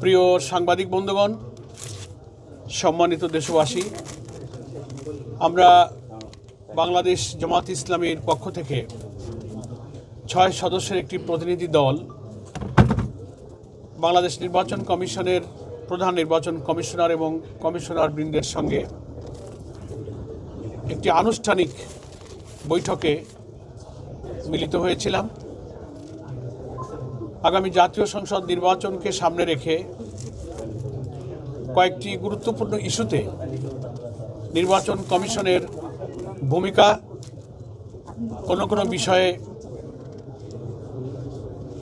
প্রিয় সাংবাদিক বন্ধুগণ, সম্মানিত দেশবাসী, আমরা বাংলাদেশ জামাত ইসলামীর পক্ষ থেকে 6 সদস্যের একটি প্রতিনিধি দল বাংলাদেশ নির্বাচন কমিশনের প্রধান নির্বাচন কমিশনার এবং কমিশনার বৃন্দের সঙ্গে একটি আনুষ্ঠানিক বৈঠকে মিলিত হয়েছিলাম। আগামী জাতীয় সংসদ নির্বাচনকে সামনে রেখে কয়েকটি গুরুত্বপূর্ণ ইস্যুতে নির্বাচন কমিশনের ভূমিকা, কোনো বিষয়ে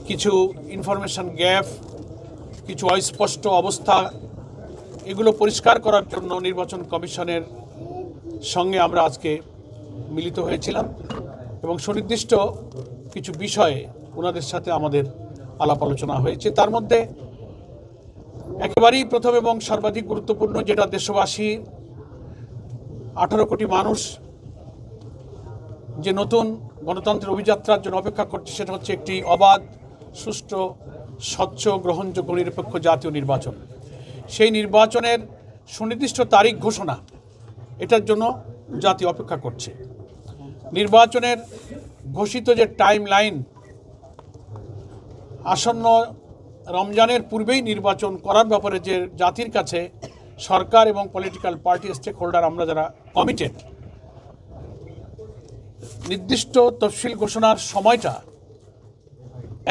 কিছু ইনফরমেশন গ্যাপ, কিছু অস্পষ্ট অবস্থা, এগুলো পরিষ্কার করার জন্য নির্বাচন কমিশনের সঙ্গে আমরা আজকে মিলিত হয়েছিলাম এবং সুনির্দিষ্ট কিছু বিষয়ে ওনাদের সাথে আমাদের আলাপ আলোচনা হয়েছে। তার মধ্যে একেবারেই প্রথম এবং সর্বাধিক গুরুত্বপূর্ণ, যেটা দেশবাসী 18 কোটি মানুষ যে নতুন গণতন্ত্রের অভিযাত্রার জন্য অপেক্ষা করছে, সেটা হচ্ছে একটি অবাধ, সুষ্ঠু, স্বচ্ছ, গ্রহণযোগ্য, নিরপেক্ষ জাতীয় নির্বাচন। সেই নির্বাচনের সুনির্দিষ্ট তারিখ ঘোষণা, এটার জন্য জাতি অপেক্ষা করছে। নির্বাচনের ঘোষিত যে টাইম লাইন, আসন্ন রমজানের পূর্বেই নির্বাচন করার ব্যাপারে যে জাতির কাছে সরকার এবং পলিটিক্যাল পার্টি স্টেক হোল্ডার আমরা যারা কমিটেড, নির্দিষ্ট তফসিল ঘোষণার সময়টা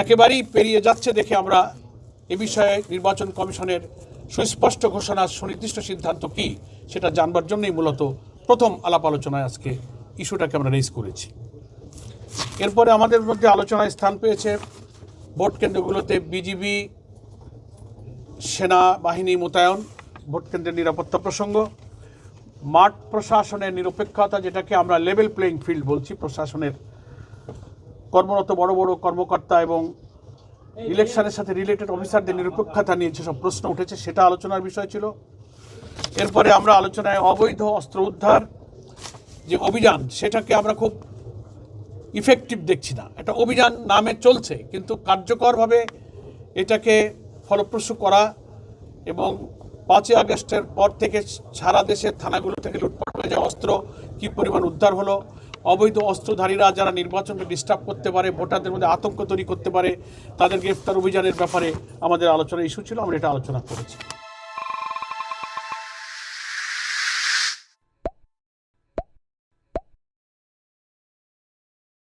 একেবারেই পেরিয়ে যাচ্ছে দেখে আমরা এ বিষয়ে নির্বাচন কমিশনের সুস্পষ্ট ঘোষণার সুনির্দিষ্ট সিদ্ধান্ত কী সেটা জানবার জন্যই মূলত প্রথম আলাপ আলোচনায় আজকে ইস্যুটাকে আমরা রেজ করেছি। এরপরে আমাদের মধ্যে আলোচনায় স্থান পেয়েছে ভোট কেন্দ্রগুলোতে বিজিবি সেনাবাহিনী মোতায়েন, ভোট কেন্দ্রের নিরাপত্তা প্রসঙ্গ, মাঠ প্রশাসনের নিরপেক্ষতা, যেটাকে আমরা লেভেল প্লেইং ফিল্ড বলছি, প্রশাসনের কর্মরত বড় বড় কর্মকর্তা এবং ইলেকশনের সাথে রিলেটেড অফিসারদের নিরপেক্ষতা নিয়ে যেসব প্রশ্ন উঠেছে সেটা আলোচনার বিষয় ছিল। এরপরে আমরা আলোচনায় অবৈধ অস্ত্র উদ্ধার যে অভিযান, সেটাকে আমরা খুব ইফেক্টিভ দেখছি না। এটা অভিযান নামে চলছে, কিন্তু কার্যকরভাবে এটাকে ফলপ্রসূ করা এবং 5ই আগস্টের পর থেকে সারা দেশের থানাগুলো থেকে লুটপাট হয়ে যাওয়া অস্ত্র কী পরিমাণ উদ্ধার হলো, অবৈধ অস্ত্রধারীরা যারা নির্বাচনকে ডিস্টার্ব করতে পারে, ভোটারদের মধ্যে আতঙ্ক তৈরি করতে পারে, তাদের গ্রেফতার অভিযানের ব্যাপারে আমাদের আলোচনা ইস্যু ছিল, আমরা এটা আলোচনা করেছি।